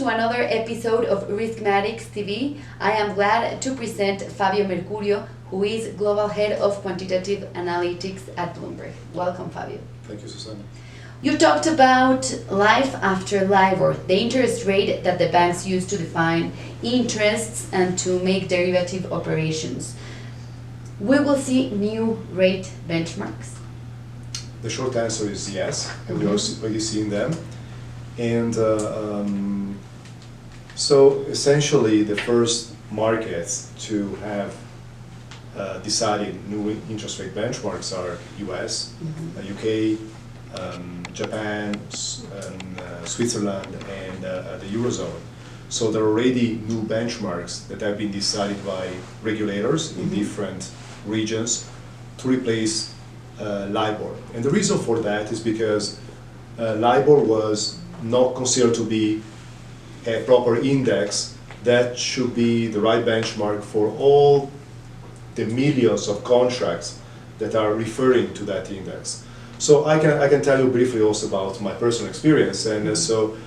to another episode of RiskMathics TV. I am glad to present Fabio Mercurio, who is Global Head of Quantitative Analytics at Bloomberg. Welcome, Fabio. Thank you, Susana. You talked about life after LIBOR, the interest rate that the banks use to define interests and to make derivative operations. We will see new rate benchmarks? The short answer is yes, and we are already seeing them. And so essentially the first markets to have decided new interest rate benchmarks are US, UK, Japan, Switzerland, and the Eurozone. So there are already new benchmarks that have been decided by regulators in different regions to replace LIBOR. And the reason for that is because LIBOR was not considered to be a proper index that should be the right benchmark for all the millions of contracts that are referring to that index. So I can tell you briefly also about my personal experience, and so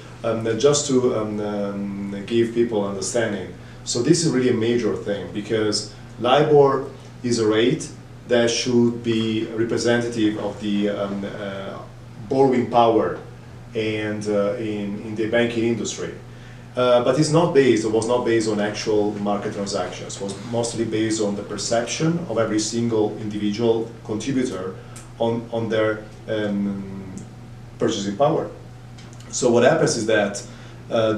just to give people understanding. So this is really a major thing because LIBOR is a rate that should be representative of the borrowing power and in the banking industry. But it's not based, it was not based on actual market transactions. It was mostly based on the perception of every single individual contributor on their purchasing power. So what happens is that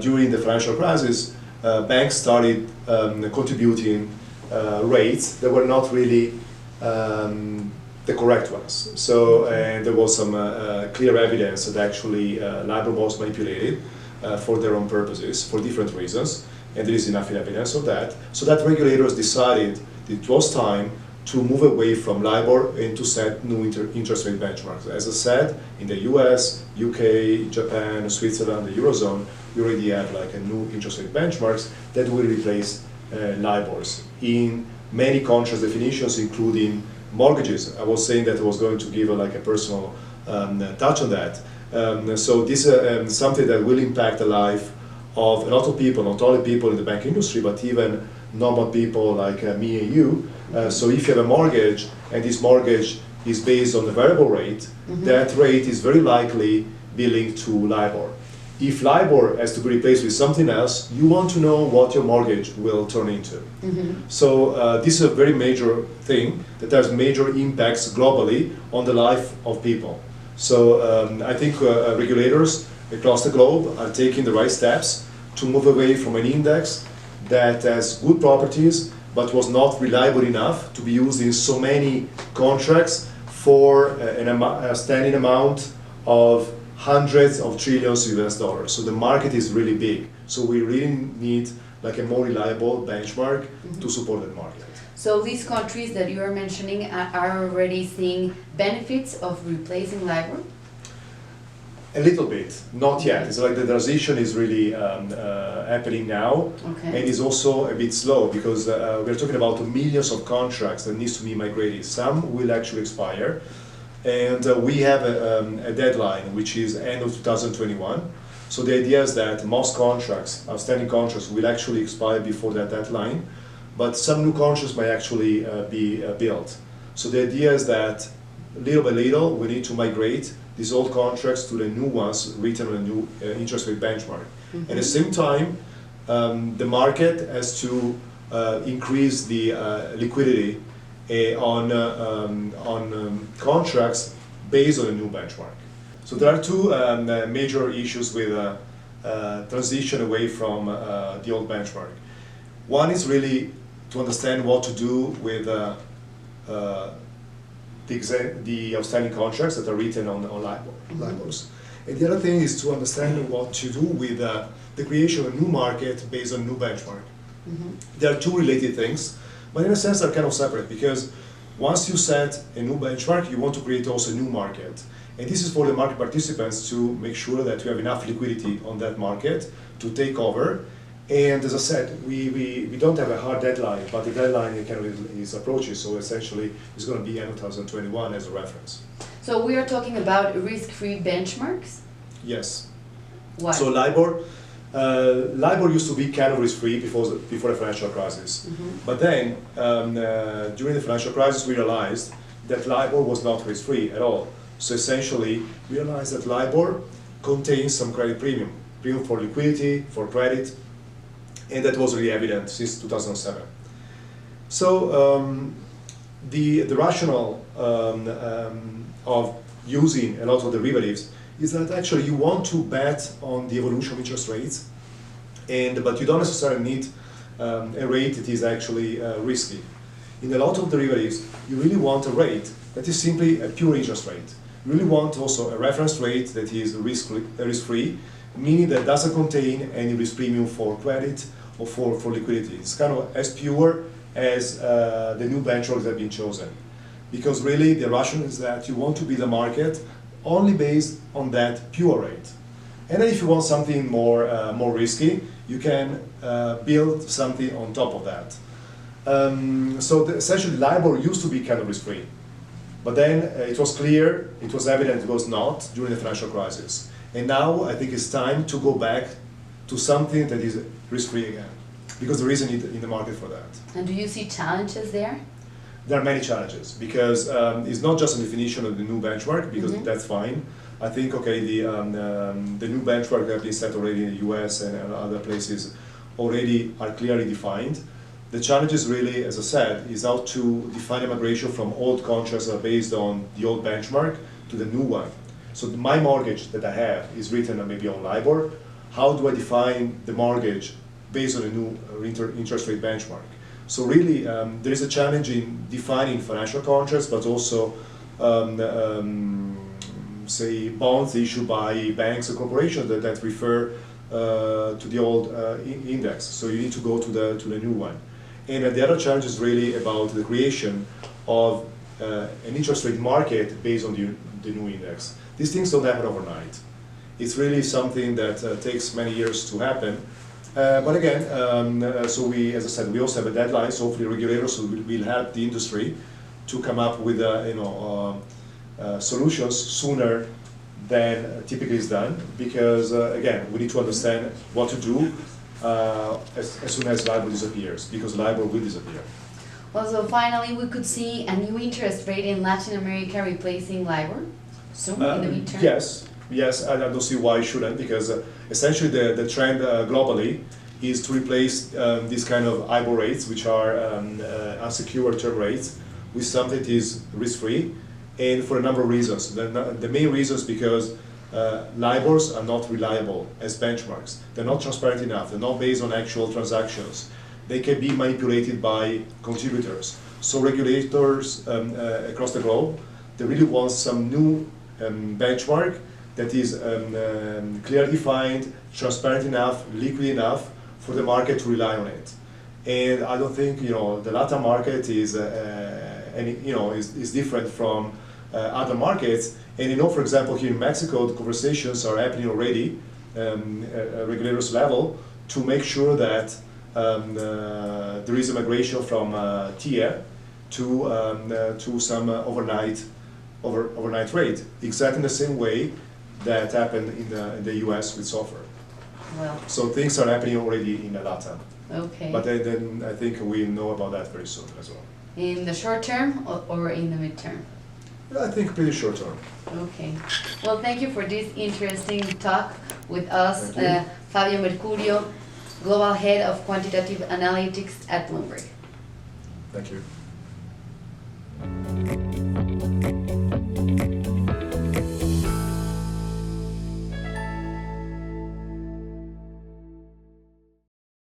during the financial crisis, banks started contributing rates that were not really the correct ones. So there was some clear evidence that actually LIBOR was manipulated for their own purposes, for different reasons, and there is enough evidence of that. So that regulators decided it was time to move away from LIBOR and to set new interest rate benchmarks. As I said, in the US, UK, Japan, Switzerland, the Eurozone, we already have like a new interest rate benchmarks that will replace LIBORs in many contract definitions, including mortgages. I was saying that I was going to give like a personal touch on that. So this is something that will impact the life of a lot of people, not only people in the banking industry, but even normal people like me and you. So if you have a mortgage and this mortgage is based on the variable rate, that rate is very likely be linked to LIBOR. If LIBOR has to be replaced with something else, you want to know what your mortgage will turn into. So this is a very major thing that has major impacts globally on the life of people. So I think regulators across the globe are taking the right steps to move away from an index that has good properties but was not reliable enough to be used in so many contracts for a standing amount of hundreds of trillions US dollars. So the market is really big. So we really need like a more reliable benchmark to support that market. So these countries that you are mentioning are already seeing benefits of replacing LIBOR? A little bit, not yet. It's like the transition is really happening now, and it's also a bit slow because we're talking about millions of contracts that needs to be migrated. Some will actually expire, and we have a deadline which is end of 2021. So the idea is that most contracts, outstanding contracts, will actually expire before that deadline, but some new contracts might actually be built. So the idea is that little by little we need to migrate these old contracts to the new ones written on a new interest rate benchmark. At the same time, the market has to increase the liquidity on contracts based on a new benchmark. So there are two major issues with transition away from the old benchmark. One is really to understand what to do with the outstanding contracts that are written on LIBORs. And the other thing is to understand what to do with the creation of a new market based on a new benchmark. There are two related things, but in a sense they're kind of separate because once you set a new benchmark, you want to create also a new market. And this is for the market participants to make sure that you have enough liquidity on that market to take over. And as I said, we don't have a hard deadline, but the deadline is approaching, so essentially it's going to be end of 2021 as a reference. So we are talking about risk-free benchmarks? Yes. Why? So LIBOR LIBOR used to be kind of risk-free before the financial crisis. But then, during the financial crisis, we realized that LIBOR was not risk-free at all. So essentially, we realized that LIBOR contains some credit premium for liquidity, for credit, and that was really evident since 2007. So the rationale of using a lot of derivatives is that actually you want to bet on the evolution of interest rates, but you don't necessarily need a rate that is actually risky. In a lot of derivatives, you really want a rate that is simply a pure interest rate. You really want also a reference rate that is risk-free, meaning that doesn't contain any risk premium for credit or for liquidity. It's kind of as pure as the new benchmarks that have been chosen. Because really the rationale is that you want to be the market only based on that pure rate. And then if you want something more risky, you can build something on top of that. Essentially LIBOR used to be kind of risk-free. But then it was clear, it was evident it was not during the financial crisis. And now I think it's time to go back to something that is risk-free again. Because there is a need in the market for that. And do you see challenges there? There are many challenges because it's not just a definition of the new benchmark, because that's fine. I think, okay, the new benchmark that have been set already in the US and other places already are clearly defined. The challenge is really, as I said, is how to define a migration from old contracts that are based on the old benchmark to the new one. So my mortgage that I have is written maybe on LIBOR. How do I define the mortgage based on a new interest rate benchmark? So really, there is a challenge in defining financial contracts, but also, say, bonds issued by banks or corporations that refer to the old index. So you need to go to the new one. And the other challenge is really about the creation of an interest rate market based on the new index. These things don't happen overnight. It's really something that takes many years to happen. But again, so we, as I said, we also have a deadline. So hopefully regulators will help the industry to come up with solutions sooner than typically is done. Because again, we need to understand what to do as soon as LIBOR disappears, because LIBOR will disappear. Well, so finally, we could see a new interest rate in Latin America replacing LIBOR soon in the midterm. Yes, I don't see why it shouldn't, because essentially the trend globally is to replace these kind of IBOR rates, which are unsecured term rates, with something that is risk-free, and for a number of reasons. The main reason is because LIBORs are not reliable as benchmarks. They're not transparent enough. They're not based on actual transactions. They can be manipulated by contributors. So regulators across the globe, they really want some new benchmark that is clearly defined, transparent enough, liquid enough for the market to rely on it. And I don't think the Latin market is different from other markets. And for example, here in Mexico, the conversations are happening already at regulators level to make sure that there is a migration from TIA to some overnight rate, exactly in the same way that happened in the US with software. Well. So things are happening already in the LATAM. Okay. But then I think we know about that very soon as well. In the short term or in the midterm? I think pretty short term. Okay. Well, thank you for this interesting talk with us, Thank you. Fabio Mercurio, Global Head of Quantitative Analytics at Bloomberg. Thank you.